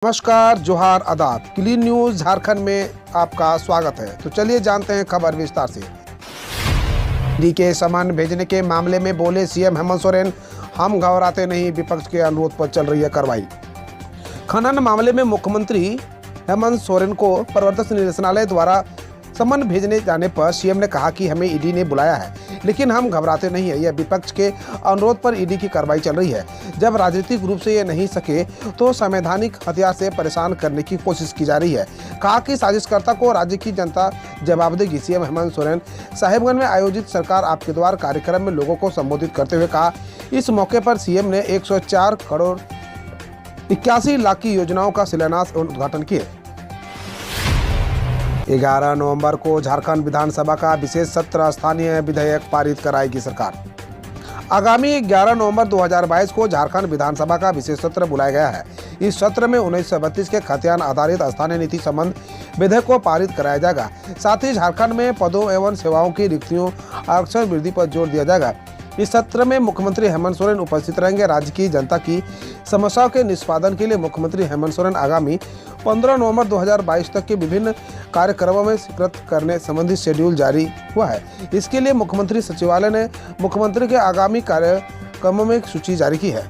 नमस्कार, जोहार, आदाब। क्लीन न्यूज झारखंड में आपका स्वागत है। तो चलिए जानते हैं खबर विस्तार से। ईडी के सामान भेजने के मामले में बोले सीएम हेमंत सोरेन, हम घबराते नहीं, विपक्ष के अनुरोध पर चल रही है कार्रवाई। खनन मामले में मुख्यमंत्री हेमंत सोरेन को प्रवर्तन निदेशालय द्वारा समन भेजने जाने पर सीएम ने कहा कि हमें ईडी ने बुलाया है, लेकिन हम घबराते नहीं है। यह विपक्ष के अनुरोध पर ईडी की कार्रवाई चल रही है। जब राजनीतिक रूप से ये नहीं सके तो संवैधानिक हथियार से परेशान करने की कोशिश की जा रही है। कहा कि साजिशकर्ता को राज्य की जनता जवाब देगी। सीएम हेमंत सोरेन साहिबगंज में आयोजित सरकार आपके द्वार कार्यक्रम में लोगों को संबोधित करते हुए कहा, इस मौके पर सीएम ने 104 करोड़ 81 लाख की योजनाओं का शिलान्यास एवं उद्घाटन किए। 11 नवंबर को झारखंड विधानसभा का विशेष सत्र स्थानीय विधेयक पारित कराएगी सरकार। आगामी 11 नवंबर 2022 को झारखंड विधानसभा का विशेष सत्र बुलाया गया है। इस सत्र में 1932 के खतियान आधारित स्थानीय नीति संबंध विधेयक को पारित कराया जाएगा। साथ ही झारखंड में पदों एवं सेवाओं की रिक्तियों आरक्षण वृद्धि पर जोर दिया जाएगा। इस सत्र में मुख्यमंत्री हेमंत सोरेन उपस्थित रहेंगे। राज्य की जनता की समस्याओं के निष्पादन के लिए मुख्यमंत्री हेमंत सोरेन आगामी 15 नवंबर 2022 तक के विभिन्न कार्यक्रमों में शिरकत करने संबंधी शेड्यूल जारी हुआ है। इसके लिए मुख्यमंत्री सचिवालय ने मुख्यमंत्री के आगामी कार्यक्रमों में एक सूची जारी की है।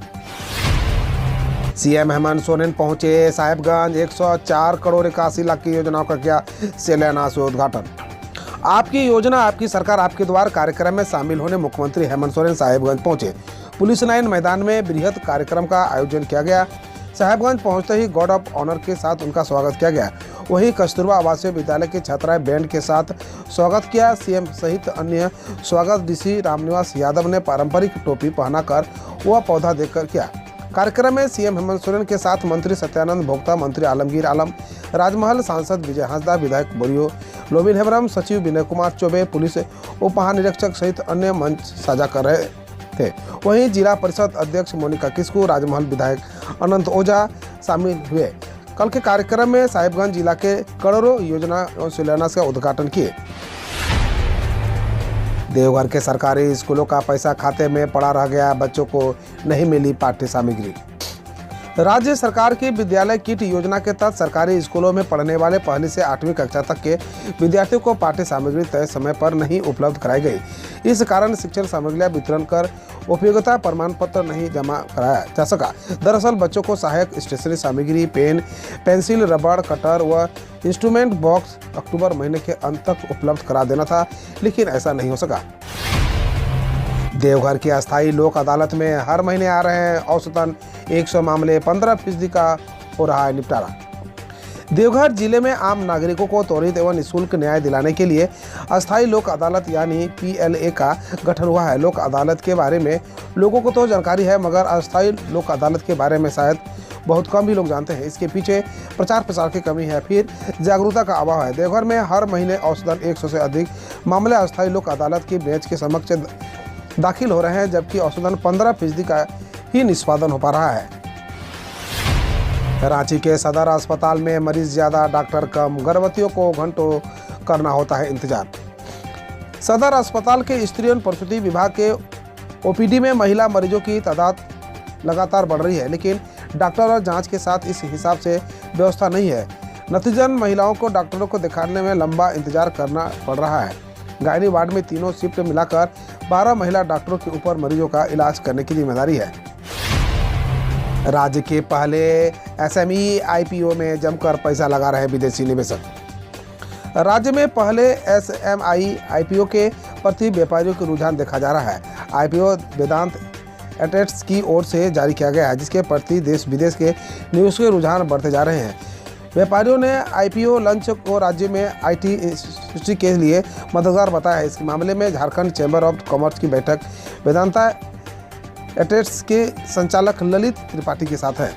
सीएम हेमंत सोरेन पहुंचे साहिबगंज। 104 करोड़ 81 लाख की योजनाओं का किया शिलान्यास व उद्घाटन। आपकी योजना आपकी सरकार आपके द्वार कार्यक्रम में शामिल होने मुख्यमंत्री हेमंत सोरेन साहिबगंज पहुंचे। पुलिस लाइन मैदान में बृहद कार्यक्रम का आयोजन किया गया। साहिबगंज पहुंचते ही गार्ड ऑफ ऑनर के साथ उनका स्वागत किया गया। वहीं कस्तूरबा आवासीय विद्यालय के छात्राएं बैंड के साथ स्वागत किया। सीएम सहित अन्य स्वागत डीसी रामनिवास यादव ने पारंपरिक टोपी पहनाकर व पौधा देकर किया। कार्यक्रम में सीएम हेमंत सोरेन के साथ मंत्री सत्यानंद भोक्ता, मंत्री आलमगीर आलम, राजमहल सांसद विजय हांसदा, विधायक बोरियो लोबिन हेम्ब्रम, सचिव विनय कुमार चौबे, पुलिस उप महानिरीक्षक सहित अन्य मंच साझा कर रहे थे। वहीं जिला परिषद अध्यक्ष मोनिका किस्कू, राजमहल विधायक अनंत ओझा शामिल हुए। कल के कार्यक्रम में साहिबगंज जिला के करोड़ों योजना एवं शिलान्यास का उद्घाटन किए। देवघर के सरकारी स्कूलों का पैसा खाते में पड़ा रह गया, बच्चों को नहीं मिली पाठ्य सामग्री। राज्य सरकार की विद्यालय किट योजना के तहत सरकारी स्कूलों में पढ़ने वाले पहली से 8वीं कक्षा तक के विद्यार्थियों को पाठ्य सामग्री तय समय पर नहीं उपलब्ध कराई गई। इस कारण शिक्षण सामग्रियां वितरण कर उपयोगिता प्रमाण पत्र नहीं जमा कराया जा सका। दरअसल बच्चों को सहायक स्टेशनरी सामग्री, पेन, पेंसिल, रबड़, कटर व इंस्ट्रूमेंट बॉक्स अक्टूबर महीने के अंत तक उपलब्ध करा देना था, लेकिन ऐसा नहीं हो सका। देवघर की अस्थायी लोक अदालत में हर महीने आ रहे हैं औसतन 100 मामले, 15% का हो रहा है निपटारा। देवघर जिले में आम नागरिकों को त्वरित एवं निःशुल्क न्याय दिलाने के लिए अस्थायी लोक अदालत यानी PLA का गठन हुआ है। लोक अदालत के बारे में लोगों को तो जानकारी है, मगर अस्थायी लोक अदालत के बारे में शायद बहुत कम ही लोग जानते हैं। इसके पीछे प्रचार प्रसार की कमी है, फिर जागरूकता का अभाव है। देवघर में हर महीने औसतन 100 से अधिक मामले अस्थायी लोक अदालत की बेंच के समक्ष दाखिल हो रहे हैं, जबकि औसतन 15% का ही निष्पादन हो पा रहा है। रांची के सदर अस्पताल में मरीज ज्यादा, डॉक्टर कम, गर्भवतियों को घंटों करना होता है इंतजार। सदर अस्पताल के स्त्री एवं प्रसूति विभाग के OPD में महिला मरीजों की तादाद लगातार बढ़ रही है, लेकिन डॉक्टर और जांच के साथ इस हिसाब से व्यवस्था नहीं है। नतीजतन महिलाओं को डॉक्टरों को दिखाने में लंबा इंतजार करना पड़ रहा है। गायनी वार्ड में तीनों शिफ्ट मिलाकर 12 महिला डॉक्टरों के ऊपर मरीजों का इलाज करने की जिम्मेदारी है। राज्य के पहले SME IPO में जमकर पैसा लगा रहे विदेशी निवेशक। राज्य में पहले SMI IPO के प्रति व्यापारियों का रुझान देखा जा रहा है। IPO वेदांत एसेट्स की ओर से जारी किया गया है, जिसके प्रति देश विदेश के निवेशकों के रुझान बढ़ते जा रहे हैं। व्यापारियों ने IPO लॉन्च को राज्य में IT इंडस्ट्री के लिए मददगार बताया है। इस मामले में झारखंड चैम्बर ऑफ कॉमर्स की बैठक वेदांता एसेट्स के संचालक ललित त्रिपाठी के साथ है।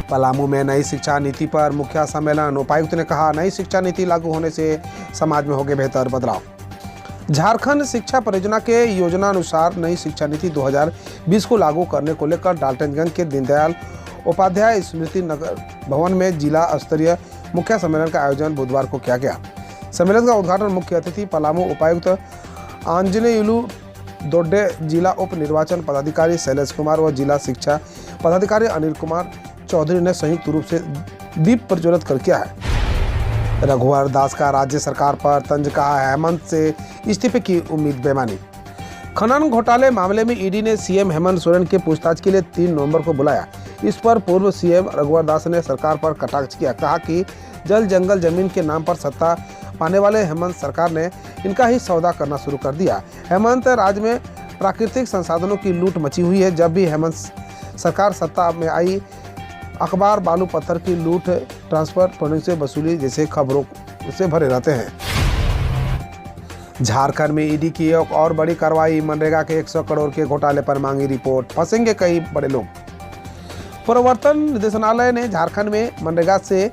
पलामू में नई शिक्षा नीति पर मुखिया सम्मेलन। उपायुक्त ने कहा, नई शिक्षा नीति लागू होने से समाज में होंगे बेहतर बदलाव। झारखंड शिक्षा परियोजना के योजना अनुसार नई शिक्षा नीति 2020 को लागू करने को लेकर डाल्टनगंज के दीनदयाल उपाध्याय स्मृति नगर भवन में जिला स्तरीय मुख्य सम्मेलन का आयोजन बुधवार को किया गया। सम्मेलन का उद्घाटन मुख्य अतिथि पलामू उपायुक्त आंजनेयुलु दोड्डे, जिला उप निर्वाचन पदाधिकारी शैलेश कुमार व जिला शिक्षा पदाधिकारी अनिल कुमार चौधरी ने संयुक्त रूप से दीप प्रज्वलित कर किया है। रघुवर दास का राज्य सरकार पर तंज, कहा हेमंत से इस्तीफे की उम्मीद बेमानी। खनन घोटाले मामले में ईडी ने सीएम हेमंत सोरेन के पूछताछ के लिए 3 नवंबर को बुलाया। इस पर पूर्व सीएम रघुवर दास ने सरकार पर कटाक्ष किया, कहा कि जल जंगल जमीन के नाम पर सत्ता पाने वाले हेमंत सरकार ने इनका ही सौदा करना शुरू कर दिया। हेमंत राज्य में प्राकृतिक संसाधनों की लूट मची हुई है। जब भी हेमंत सरकार सत्ता में आई, अखबार बालू पत्थर की लूट, ट्रांसफर फंडिंग से वसूली जैसे खबरों से भरे रहते हैं। झारखंड में ईडी की एक और बड़ी कार्रवाई, मनरेगा के 100 करोड़ के घोटाले पर मांगी रिपोर्ट, फंसेंगे कई बड़े लोग। प्रवर्तन निदेशालय ने झारखंड में मनरेगा से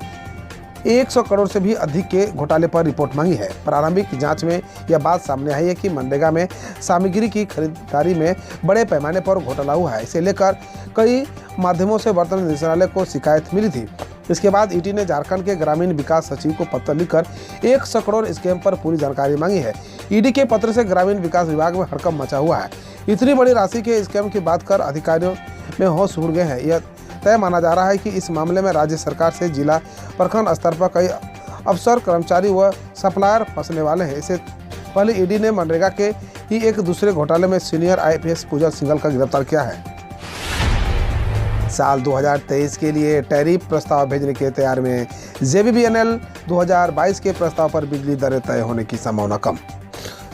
100 करोड़ से भी अधिक के घोटाले पर रिपोर्ट मांगी है। प्रारंभिक जांच में यह बात सामने आई है कि मनरेगा में सामग्री की खरीदारी में बड़े पैमाने पर घोटाला हुआ है। इसे लेकर कई माध्यमों से प्रवर्तन निदेशालय को शिकायत मिली थी। इसके बाद ईडी ने झारखंड के ग्रामीण विकास सचिव को पत्र लिखकर 100 करोड़ स्कैम पर पूरी जानकारी मांगी है। ईडी के पत्र से ग्रामीण विकास विभाग में हड़कंप मचा हुआ है। इतनी बड़ी राशि के स्कैम की बात कर अधिकारियों में होश उड़ गए हैं। यह तय माना जा रहा है कि इस मामले में राज्य सरकार से जिला प्रखंड स्तर पर कई अफसर, कर्मचारी व सप्लायर फंसने वाले हैं। इससे पहले ईडी ने मनरेगा के ही एक दूसरे घोटाले में सीनियर आईपीएस पूजा सिंघल का गिरफ्तार किया है। साल 2023 के लिए टैरिफ प्रस्ताव भेजने के तैयार में जेबीवीएनएल 2022 के प्रस्ताव पर बिजली दरें तय होने की संभावना कम।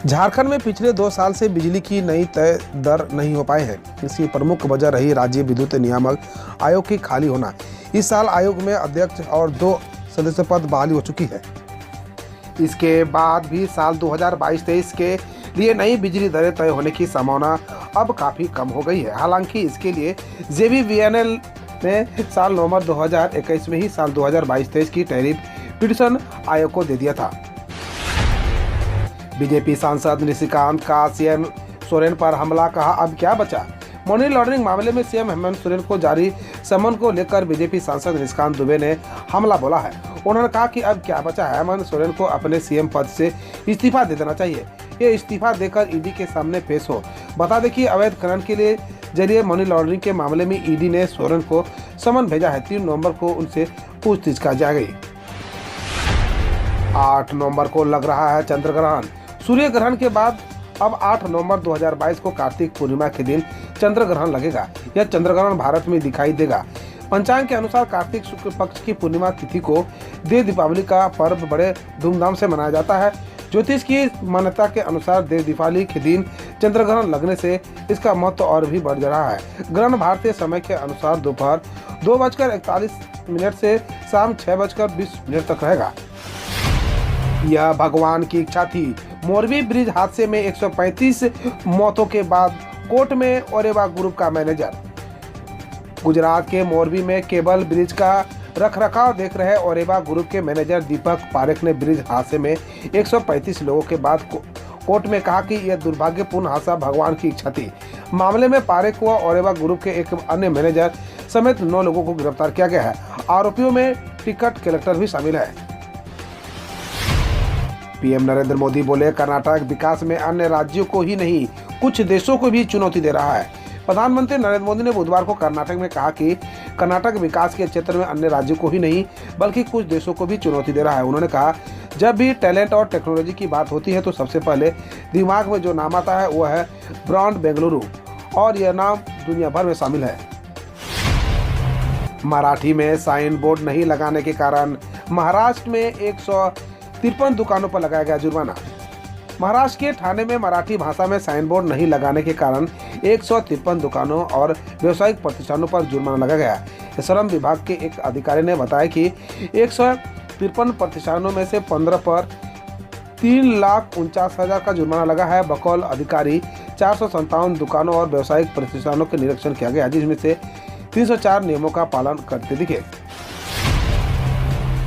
झारखंड में पिछले 2 साल से बिजली की नई तय दर नहीं हो पाए हैं। इसकी प्रमुख वजह रही राज्य विद्युत नियामक आयोग की खाली होना। इस साल आयोग में अध्यक्ष और 2 सदस्य पद बहाली हो चुकी है। इसके बाद भी साल 2022-23 के लिए नई बिजली दरें तय होने की संभावना अब काफ़ी कम हो गई है। हालांकि इसके लिए जेबीवीएनएल ने साल नवंबर 2021 में ही साल 2022-23 की टैरिफ पिटीशन आयोग को दे दिया था। बीजेपी सांसद निशिकांत का सीएम सोरेन पर हमला, कहा अब क्या बचा। मनी लॉन्ड्रिंग मामले में सीएम हेमंत सोरेन को जारी समन को लेकर बीजेपी सांसद निशिकांत दुबे ने हमला बोला है। उन्होंने कहा कि अब क्या बचा, हेमंत सोरेन को अपने सीएम पद से इस्तीफा दे देना चाहिए। ये इस्तीफा देकर ईडी के सामने पेश हो। बता दें कि अवैध खनन के लिए जरिए मनी लॉन्ड्रिंग के मामले में ईडी ने सोरेन को समन भेजा है। 3 नवंबर को उनसे पूछताछ की जाएगी। 8 नवंबर को लग रहा है चंद्र ग्रहण। सूर्य ग्रहण के बाद अब 8 नवंबर 2022 को कार्तिक पूर्णिमा के दिन चंद्र ग्रहण लगेगा। यह चंद्र ग्रहण भारत में दिखाई देगा। पंचांग के अनुसार कार्तिक शुक्ल पक्ष की पूर्णिमा तिथि को देव दीपावली का पर्व बड़े धूमधाम से मनाया जाता है। ज्योतिष की मान्यता के अनुसार देव दीपावली के दिन चंद्र ग्रहण लगने से इसका महत्व और भी बढ़ जा रहा है। ग्रहण भारतीय समय के अनुसार दोपहर 2:41 से शाम 6:20 तक रहेगा। यह भगवान की इच्छा थी। मोरबी ब्रिज हादसे में 135 मौतों के बाद कोर्ट में ओरेवा ग्रुप का मैनेजर। गुजरात के मोरबी में केबल ब्रिज का रखरखाव देख रहे ओरेवा ग्रुप के मैनेजर दीपक पारेख ने ब्रिज हादसे में 135 लोगों के बाद कोर्ट में कहा कि यह दुर्भाग्यपूर्ण हादसा भगवान की इच्छा थी। मामले में पारेख व ओरेवा ग्रुप के एक अन्य मैनेजर समेत 9 लोगों को गिरफ्तार किया गया है। आरोपियों में टिकट कलेक्टर भी शामिल है। पीएम नरेंद्र मोदी बोले, कर्नाटक विकास में अन्य राज्यों को ही नहीं कुछ देशों को भी चुनौती दे रहा है। प्रधानमंत्री नरेंद्र मोदी ने बुधवार को कर्नाटक में कहा कि कर्नाटक विकास के क्षेत्र में अन्य राज्यों को ही नहीं बल्कि कुछ देशों को भी चुनौती दे रहा है। उन्होंने कहा, जब भी टैलेंट और टेक्नोलॉजी की बात होती है तो सबसे पहले दिमाग में जो नाम आता है वह है ब्रांड बेंगलुरु, और यह नाम दुनिया भर में शामिल है। मराठी में साइन बोर्ड नहीं लगाने के कारण महाराष्ट्र में 153 दुकानों पर लगाया गया जुर्माना। महाराष्ट्र के ठाणे में मराठी भाषा में साइन बोर्ड नहीं लगाने के कारण 153 दुकानों और व्यावसायिक प्रतिष्ठानों पर जुर्माना लगा गया। श्रम विभाग के एक अधिकारी ने बताया कि 153 प्रतिष्ठानों में से 15 पर 3,49,000 का जुर्माना लगा है। बकौल अधिकारी 457 दुकानों और व्यावसायिक प्रतिष्ठानों के निरीक्षण किया गया, जिसमें से 304 नियमों का पालन करते दिखे।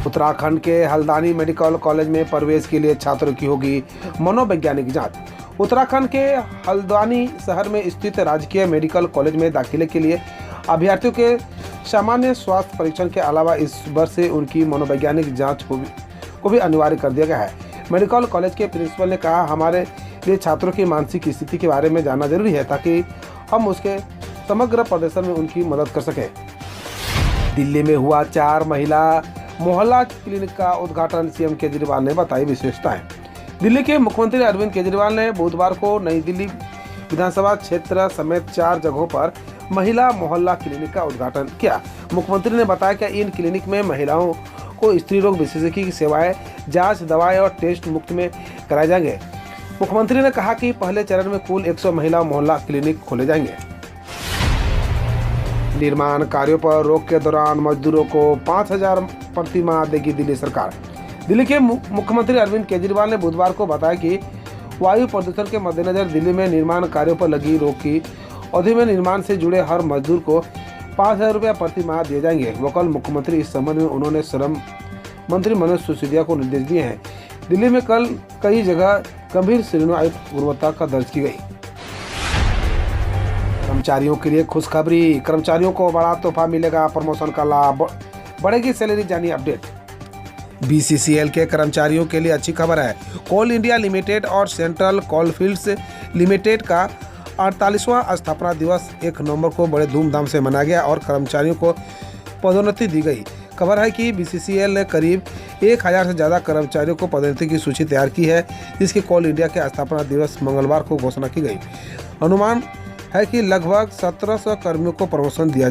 उत्तराखंड के हल्द्वानी मेडिकल कॉलेज में प्रवेश के लिए छात्रों की होगी मनोवैज्ञानिक जांच। उत्तराखंड के हल्द्वानी शहर में स्थित राजकीय मेडिकल कॉलेज में दाखिले के लिए अभ्यर्थियों के सामान्य स्वास्थ्य परीक्षण के अलावा इस वर्ष से उनकी मनोवैज्ञानिक जांच को भी अनिवार्य कर दिया गया है। मेडिकल कॉलेज के प्रिंसिपल ने कहा, हमारे लिए छात्रों की मानसिक स्थिति के बारे में जानना जरूरी है ताकि हम उसके समग्र प्रदर्शन में उनकी मदद कर सकें। दिल्ली में हुआ 4 महिला मोहल्ला क्लिनिक का उद्घाटन, सीएम केजरीवाल ने बताई विशेषताएं। दिल्ली के मुख्यमंत्री अरविंद केजरीवाल ने बुधवार को नई दिल्ली विधानसभा क्षेत्र समेत 4 जगहों पर महिला मोहल्ला क्लिनिक का उद्घाटन किया। मुख्यमंत्री ने बताया कि इन क्लिनिक में महिलाओं को स्त्री रोग विशेषज्ञ की सेवाएं, जांच, दवाएं और टेस्ट मुफ्त में कराए जाएंगे। मुख्यमंत्री ने कहा कि पहले चरण में कुल 100 महिला मोहल्ला क्लिनिक खोले जाएंगे। निर्माण कार्यों पर रोक के दौरान मजदूरों को 5,000 प्रति माह देगी दिल्ली सरकार। दिल्ली के मुख्यमंत्री अरविंद केजरीवाल ने बुधवार को बताया कि वायु प्रदूषण के मद्देनजर दिल्ली में निर्माण कार्यों पर लगी रोक की अवधि में निर्माण से जुड़े हर मजदूर को 5,000 रुपया प्रति माह दिए जाएंगे। वकल मुख्यमंत्री इस संबंध में उन्होंने श्रम मंत्री मनोज सिसोदिया को निर्देश दिए हैं। दिल्ली में कल कई जगह गंभीर श्रेणियों आयुक्त गुणवत्ता का दर्ज की गई। कर्मचारियों के लिए खुशखबरी, कर्मचारियों को बड़ा तोहफा मिलेगा, प्रमोशन का लाभ, बढ़ेगी सैलरी, जानिए अपडेट। बीसीसीएल के कर्मचारियों के लिए अच्छी खबर है। कोल इंडिया लिमिटेड और सेंट्रल कोलफील्ड्स लिमिटेड का 48वां स्थापना दिवस 1 नवंबर को बड़े धूमधाम से मनाया गया और कर्मचारियों को पदोन्नति दी गई। खबर है कि बीसीसीएल ने करीब 1,000 से ज़्यादा कर्मचारियों को पदोन्नति की सूची तैयार की है, जिसकी कोल इंडिया के स्थापना दिवस मंगलवार को घोषणा की गई। अनुमान है कि लगभग 1,700 कर्मियों को प्रमोशन दिया